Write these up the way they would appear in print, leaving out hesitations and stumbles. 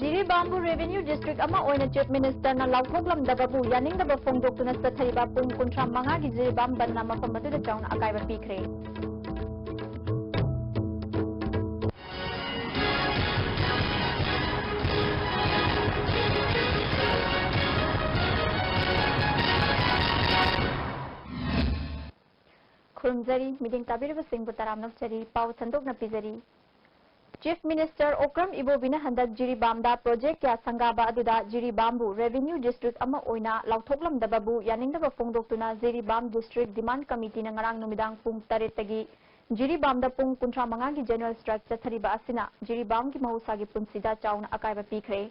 Jiribambu Revenue District ama oina Chief Minister na lauthoklamdababu yaningdaba phongdoktuna sathariba pung kuntra manga gi Jiribam banna mafam aduda chawna akaiba pikre. Khurumjari meeting tabiriba singbu taramnak chari pau sandokna pizari. Chief Minister Okram Ibobina handak Jiribamda project ya sangaba aduda Jiribambu Revenue District ama oina lauthoklamdababu yaningdaba phongdoktuna Jiribam District Demand Committee na ngarang numidang pung 8 tagi Jiribamda pung 35 gi general strike chathariba asina Jiribam gi mahusagi punsida chawna akaiba pikre.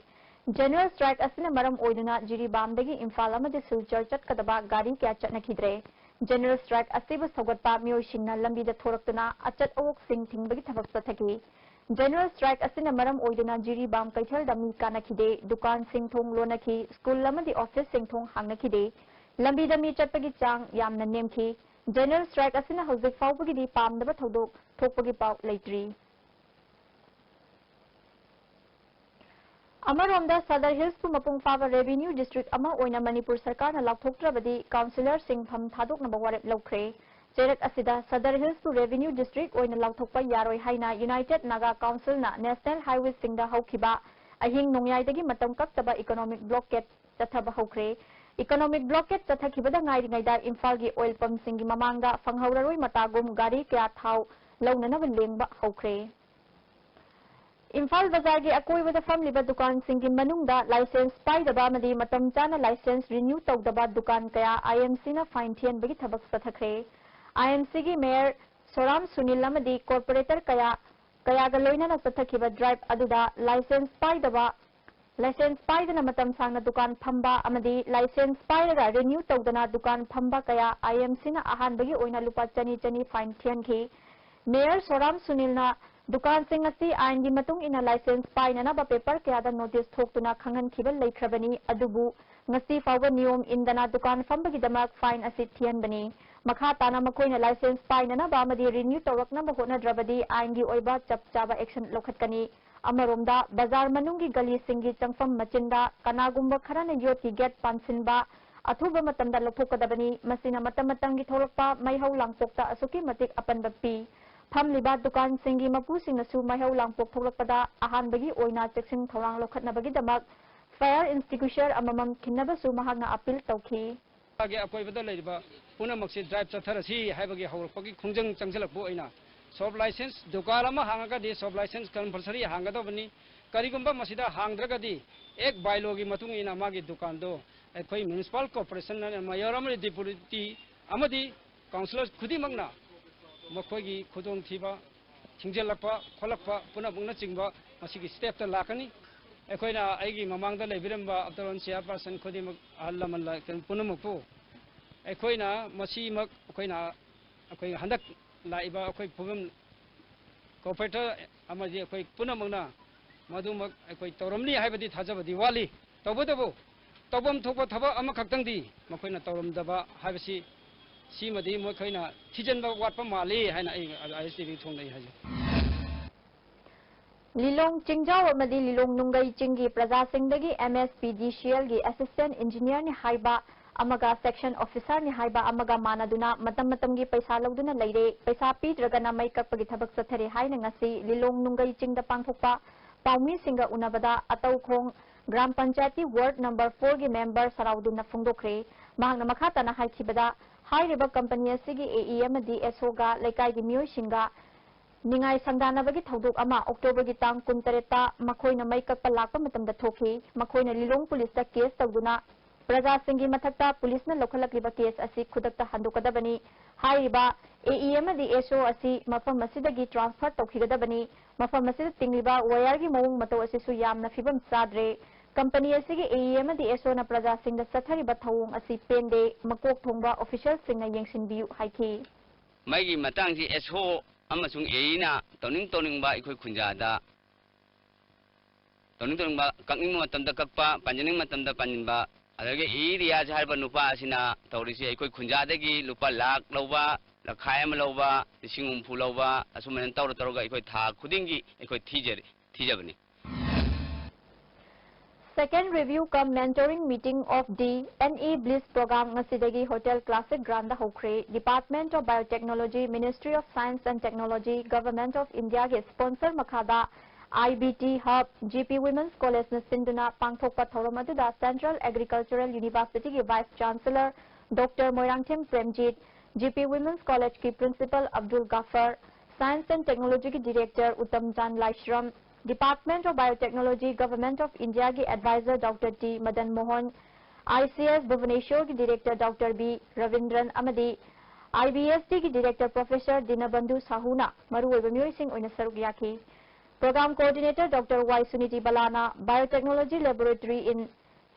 General strike asina maram oiduna Jiribamdagi Imphal amadi Silchar chatkadaba gari kya chatnakhidre. General strike asibu sogatpa miyosingna lambida thoraktuna achat awok sing thingbagi thabak chathaki. General strike asina maram oiduna Jiribam kaithal dami kanakhide dukan sing thong lonakhi school lamadi office sing thong hangnakide lambi dami chatpagi chang yamna nemki. General strike asina hojik faubagi di pamdaba thodok thokpagi pau leitri. Amaromda Sadar Hills pu mapung fava Revenue District ama oina Manipur Sarkar na lauthoktrabadi Councillor Singh Pham thadoknaba warep lokre. Cherak asida Sadar Hills pu Revenue District oina lauthokpa yaroi haina United Naga Council na National Highway singda haukiba ahing nongyai matam kaktaba economic blockade chathaba haukre. Economic blockade chathakibada ngairi ngaida Imphal gi oil pump singi mamangda phanghoraroi matagum gari kya thau launanaba lengba haukre. Imphal Bazar gi akoibada famliba dukan singi manungda license paidaba amadi matam chana license renew tawdaba dukan kaya IMC na fine thian bagi thabak sathakre. IMC gi mayor Soram Sunil amadi corporator kaya ga loina na sathakiba drive aduda license paidana matam sangna dukan phamba amadi license paidaga renew tawdana dukan phamba kaya IMC na ahan bagi oina lupa chani fine thian ki. Mayor Soram Sunil na dukan sing asi ain gi matung ina license paina na ba paper kaya da notice thoktuna khangan khibal leikrabani adubu ngasi fawba niyom indana dukan fambagi damak fine asi thian bani makha tana makoina license paina na ba madi renew tawrakna ba hona drabadi ain gi oiba chap chaba action lokhatkani amaromda bazar manungi gali singi changfam machinda kanagumba kharana yoti gate pansinba athuba matamda lothokadabani masina matamatangi thorakpa maihau langpokta asuki matik apanba pi. Famliba dukan singi mapu singnasu maihau langpok thoklakpada ahan bagi oina cheksin thorang lokhatnabagi damak fire extinguisher amamam khinnabasu mahakna appeal tawki. Age akoibada leiba punamakse drive chatharasi haibagi hawrpagi khungjang changjalakbu oina sob license dukan ama hangaga di sob license compulsory hangadobani karigumba masida hangdragadi ek bylaw gi matung ina magi dukan do ekoi municipal corporation na mayor amri deputy amadi councillor khudimagna मखोगी खुदोंग थीबा थिंगजेलपा खोलपा पुनबुंगना चिंगबा मसिगी step ता लाकनी एखोइना आइगी ममांगदा लेबिरमबा अब्दुल चेयरपर्सन खुदिमक अहलमल्ला केन पुनमकु एखोइना मसिमक एखोइना एखोइ हंदक लाइबा एखोइ पुगम कोऑपरेटर अमजी एखोइ पुनमगना मधुमक एखोइ तौरमनी हाइबदी थाजबदी वाली तबदबो तबम थोपा थबा अमा खक्तंगदी मखोइना तौरमदबा हाइबसी सीमदी मोखैना थिजनबा वाटपा माले हैना आईएसटीवी थोंदै हाजि लिलोंग चिंगजाव अमदी लिलोंग नुंगई चिंगी प्रजा सिंगदगी MSPDCL गी असिस्टेंट इंजीनियर ने हाइबा अमगा सेक्शन ऑफिसर ने हाइबा अमगा मानादुना मतम मतम गी पैसा लौदुना लैरे पैसा पीद्रगना मै कपगी थबक सथरे हाइना ngasi लिलोंग नुंगई चिंगदा पांगथोकपा पाउमी सिंगा उनाबदा अतौखोंग ग्राम पंचायती वार्ड नंबर 4 गी मेंबर सराउदुना फुंगदोखरे महंगना मखातना हाइखिबदा हाइरिबा कंपनी असिगी AE अमदी SO गा लेकाई गी मियोइसिंगा निंगाई संदानबगी थौदोक अमा अक्टोबर गी तांग 19 मखोइना मै कपा लाकपा मतमदा थोखि मखोइना लिलोंग पुलिस ता केस तौदुना प्रजा सिंगी मथक्ता पुलिस न लोखलकलिबा केस असि खुदक्ता हंदोकदबनी हाइरिबा AE अमदी SO असि मफम मसिदगी ट्रांसफर तौखिगदबनी मफम मसिद तिंगलिबा वायर गी मौंग मतौ असिसु यामना फिबम साद्रे कंपनी असिगी AE अमदी SO ना प्रजा सिंग सथरिबा थौंग असि पेंदे मकोक थोंबा ऑफिशियल सिंग ना यंगसिनबियु हाइखि मैगी मतंगजी SO अमसुंग AE ना तौनिंग बा इखोइ खुंजादा तौनिंग बा कक्निंग मतमदा कक्पा पंजनिंग मतमदा पंजिनबा अदगे AE रियाज हारबा नुपा असिना तौरिसि इखोइ खुंजादगी लुपा लाख लौबा लखाय अमा लौबा लिसिंग हुम्फु लौबा असुमन तौरगा अखोय था खुदिंगी अखोय थीजबनी Second review cum mentoring meeting of the NE Bliss program ngasidagi Hotel Classic Grand hokre Department of Biotechnology Ministry of Science and Technology Government of India ge sponsor makhada IBT Hub GP Women's College na sinduna pangthokpa thoram aduda Central Agricultural University ge Vice Chancellor Dr. Moirangthem Premjit GP Women's College ki Principal Abdul Ghaffar Science and Technology ki Director Uttam Chan Laishram Department of Biotechnology Government of India ki Advisor Dr. T Madan Mohan ICS Bhubaneswar ki Director Dr. B Ravindran Amadi IBST ki Director Professor Dinabandhu Sahuna maruoiba miyoi sing oina saruk yaki Program Coordinator Dr. Y Suniti Balana Biotechnology Laboratory in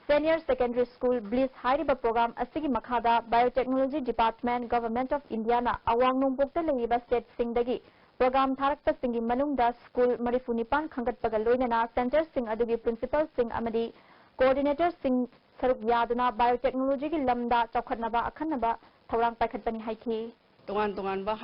Senior Secondary School Bliss Hariba Program asigi makhada Biotechnology Department Government of India na awang nungpokta lengiba state singdagi program tharakpa singi manungda school marifunipan khangatpaga loinana center sing adugi principal sing amadi coordinator sing saruk yaduna biotechnology gi lamda chawkhatnaba akhanaba thorang paikhatpani haiki tongan ba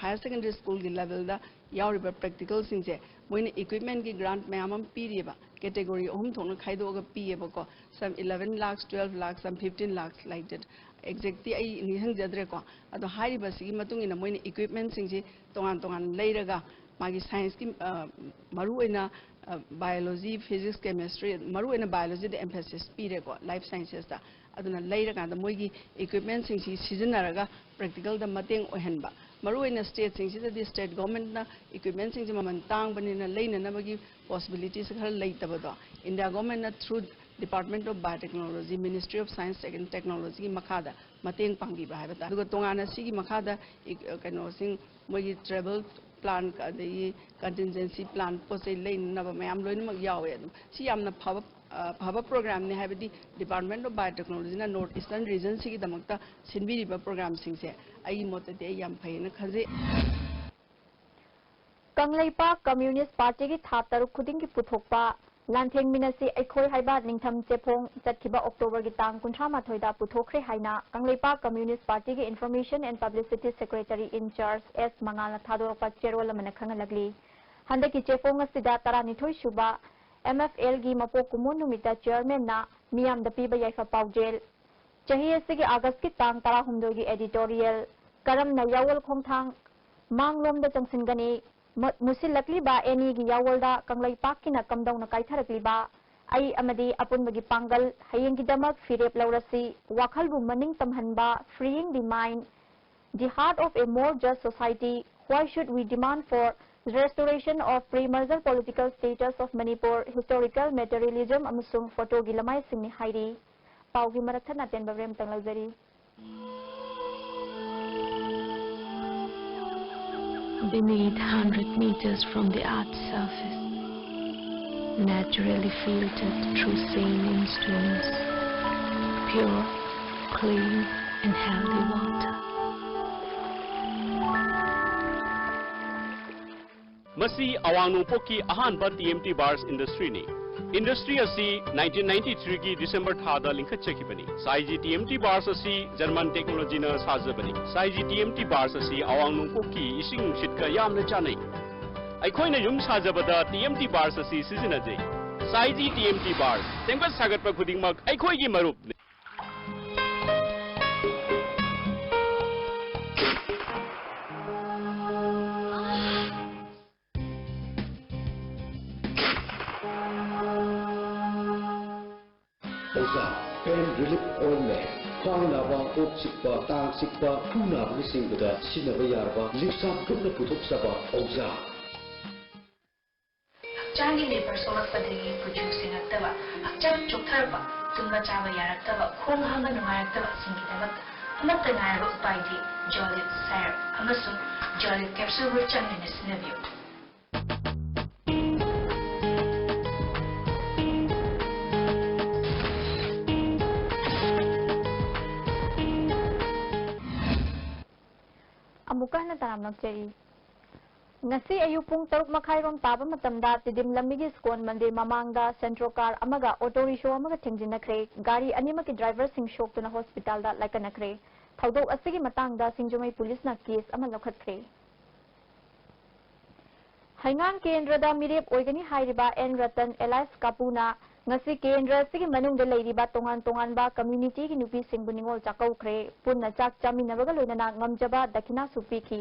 higher secondary school gi level da yauriba practical sing je moine equipment gi grant mayamam piriba category ohum thongna khaido ga piyeba ko some 11 lakhs 12 lakhs some 15 lakhs like that exactly ai ni hang jadre ko ado hariba sigi matung ina moine equipment sing je tongan leiraga magi science ki maru ina biology physics chemistry maru ina biology the emphasis pire ko life sciences da aduna leiraga da moigi equipment sing si sizinaraga practical da mateng ohenba maru ina state sing si the state government na equipment sing man tang banina leina na bagi possibilities khar leitaba do India government na through Department of Biotechnology, Ministry of Science and Technology makhada mateng panggi ba habata duga tongana sigi makhada kano sing mogi travel plan ka de contingency plan posai lein na ba mayam loin mak yawe adu si yamna phaba program ne habadi Department of Biotechnology na North Eastern region sigi damakta sinbiri ba program sing se ai mote te yam phai na khaje Kanglaipa Communist Party ki tha taruk khuding ki puthokpa Lantheng Minasi Aikhoi Haiba Ningtham Chepong Chatkiba October gi tang 38 da puthokre haina Kanglaipa Communist Party gi Information and Publicity Secretary in Charge S Mangala Thadorpa Cherol amana khangalagli handaki Chepong asida 12 suba MFL gi mapok kumun numita chairman na miyam da piba yaifa paujel chahi asigi August ki tang 13 gi editorial karam na yawal khongthang manglom da changsingani Musilakli ba eni gi yawalda Kanglaipak kina kamdong na kaitharakli ba ai amadi apunbagi pangal hayeng gi damak firep laurasi wakhalbu maning tamhanba freeing the mind the heart of a more just society why should we demand for restoration of pre-merger political status of Manipur historical materialism amasung photo gi lamai singni hairi paugi marathana ten bavrem tanglajari Beneath 100 meters from the Earth's surface, naturally filtered through saline streams, pure, clean and healthy water. Masi awang nungpokki ahanba TMT bars industry ni. Industry asi 1993 ki December thada linkhatchakibani. Saiji TMT bars asi German technology na sajabani. Saiji TMT bars asi awang nungpokki ising sitka yamna chanai. Aikhoina yum sajabada TMT bars asi sizinajai. Saiji TMT bars tengbat sagatpa khudingmak aikhoi gi marup Pain relief ointment, khwang naba, ok sikpa, tang sikpa, khu naba ni singbada sinaba yarba, lipsam kumna puthok saba Oza. Hakchangi labor solakpadagi producing aktaba, hakchang choktarba, tumba chaba yaraktaba, khong hanga nungayaktaba singidamakta, amatta ngayaba upaidi, Jolly Syrup, amasung Jolly Capsule Richang in a scenario. Amukahna taram nakchari ngasi ayuk pung 6:30 rom taba matamda tidim lamigi skon mandir mamangda centro car amaga auto rickshaw amaga thingjinakre gari animaki driver sing shoktuna hospital da laikanakre थौदोक असगी मतंगदा सिंजुमई पुलिसना case अमा लौखतख्रे हाइंगान केंद्रदा मिरेप ओइगनी हाइरिबा एन रतन एलाइस कापुना ngasi kendra sigi manungda leiriba tongan tongan ba community gi nupi singbu ningol chakaukhre punna chak chaminabaga loinana ngamjaba dakina supiki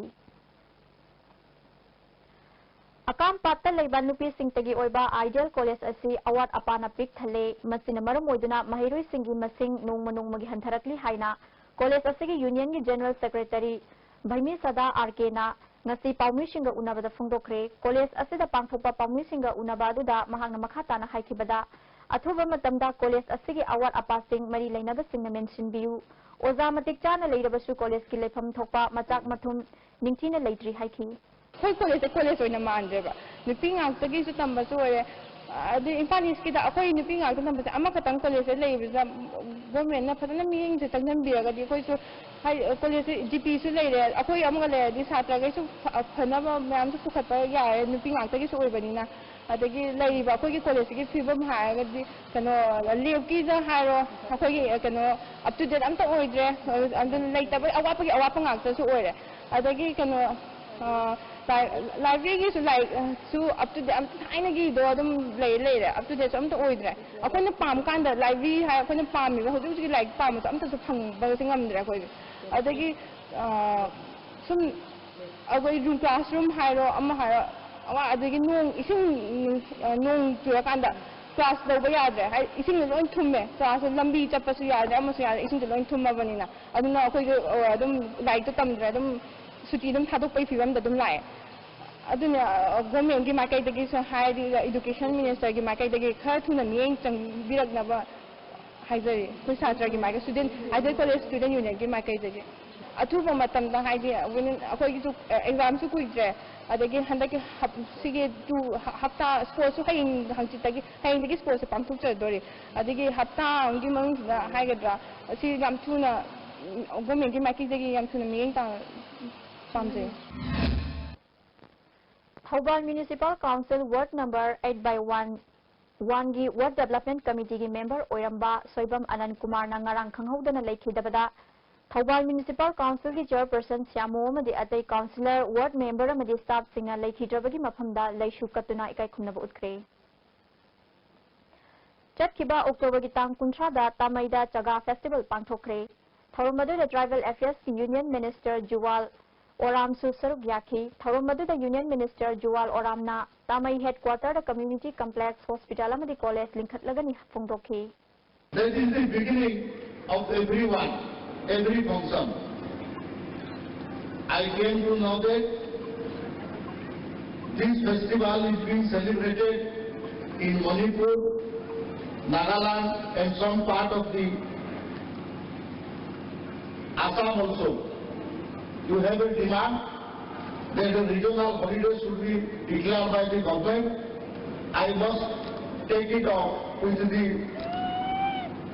akam patta leiba nupi singtagi oiba ideal college asi award apana pik thale masina maram oiduna mahiroi singi masing nong manong magi hantarakli haina college asigi union gi general secretary bhaimi sada rk na ngasi paumi singa unabada phongdokre college asida pangthokpa paumi singa unabadu da mahangna makhata na haikibada अथुबा मतमदा college असगी award अपासिंग मरी लेनबा सिंग mention बियु ओजा मतिक चाना लेरबसु college की लेफम थोपा मचाक मथुम निंगथिना लेट्री हाइखी कोई कॉलेज ओइना मानद्रेबा नुपी ngaktagi su tambasu oye adu impani ski da akoi नुपी ngakta tambase ama katang college लेइबजा गवर्नमेंट ना फदना मिंग से तंगन बियागा दि कोई सु हाई कॉलेज जीपी सु लेरे akoi amga ले दि छात्र गै सु फनबा मैम सु पुखत यारे नुपी ngakta सु ओइबनिना adagi leiba akoi college gi fibam haagadi kano leave ki ja haro akoi kano up to date amta oidre andun leitaba awapa ngakta su oire adagi kano library gi su up to date amta haina gi do adum leire up to date amta oidre akoi na pam kanda library ha akoi na pam mi hodu gi like pam amta su phang ba singamdre akoi adagi sum akoi room classroom haro ama haro awa adagi nong ising nong turakanda class lawba yadre hai ising loi thumme class lambi chappasu yadre amasu yadre ising loi thummabanina aduna akoi adum like to tamdre adum suti dum thadok pai fibam da dum lai aduna government gi makai dagi so high education minister gi makai dagi khar thuna mieng chang biraknaba haijari koi satra gi makai student either college student union gi makai dagi athuba matam da haidi akoi gi exam su kuidre adagi handaki sige tu hafta sports su hain hangchitagi hain dagi sports pangthuk chadori adagi hafta angi mang da haigadra si yam thuna government gi maki dagi yam thuna mieng ta pamje Thobal Municipal Council Ward number 8/1 gi Ward Development Committee gi member oiramba Soibam Anand Kumar na ngarang khanghaudana leikhidabada Thobal Municipal Council ki chairperson Syamo amadi atai councillor ward member amadi staff singa leikhidabagi mafamda leishu katuna ikai khumnaba utkre Chatkiba October gi tang 30 da Tamaida Chaga Festival pangthokre Thoromadu da Tribal Affairs ki Union Minister Juwal Oram su saruk yakhi Thoromadu da Union Minister Juwal Oram na Tamai headquarter da Community Complex Hospital amadi college linkhat lagani phongdokhi That is the beginning of every function. I came to know that this festival is being celebrated in Manipur, Nagaland and some part of the Assam also. You have a demand that a regional holiday should be declared by the government. I must take it up with the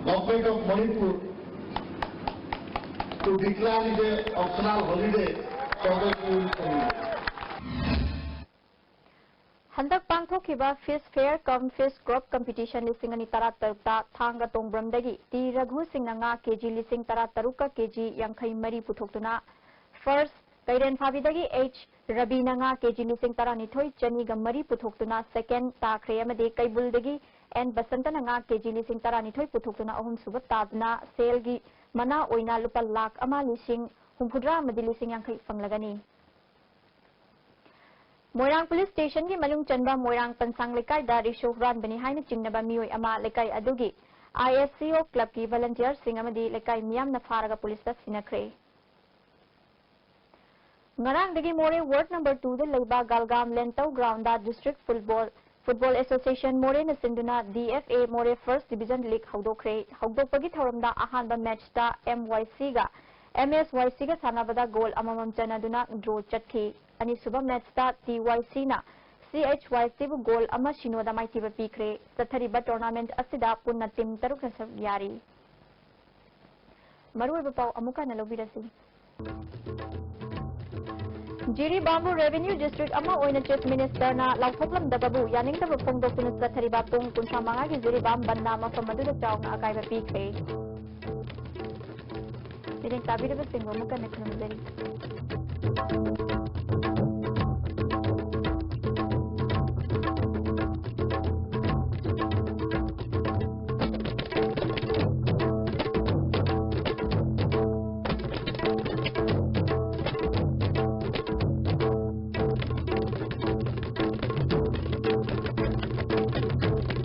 government of Manipur to declare it an optional holiday so that you will celebrate. Handak pangthokhiba fish fair cum fish crop competition lising ani taratarukta thanga tongbramdagi ti raghu singna nga kg lising tarataruka kg yankhai mari puthoktuna first kairen phabidagi h rabina nga kg lising taranithoi chani ga mari puthoktuna second takhre amadi kaibuldagi and basantana nga kg lising taranithoi puthoktuna ahum suba tabna sale gi mana oina lupa lakh ama lising humphudra amadi lising yankhai fanglagani Moirang Police Station ki malung chanba Moirang Pansang Lekai da Risho Ran bani haina chingnaba mioi ama lekai adugi ISCO club ki volunteer sing amadi lekai miyam na faraga police ta sinakre Ngarang dagi More ward number 2 da leiba Galgam Lentau ground da district football association More na sinduna DFA More first division league hawdokpagi thoramda ahanba match da MYC ga MSYC ga sanabada goal amamam chanaduna draw chatki ani suba match da TYC na CHYC bu goal ama shinoda maitiba pikre sathariba tournament asida punna team taruk na yari maroi bapau amuka na lobirasi Jiri Bambu Revenue District ama oina Chief Minister na lauthoplam dababu yaning tabu phongdokuna sathariba pung 35 gi Jiri Bam banna mafam adu da chawna akai ba pikre ꯃꯤꯔꯦꯡ ꯇꯥꯕꯤꯔꯕꯁꯤꯡꯕꯨ ꯑꯃꯨꯛꯀ ꯈꯨꯔꯨꯝꯖꯔꯤ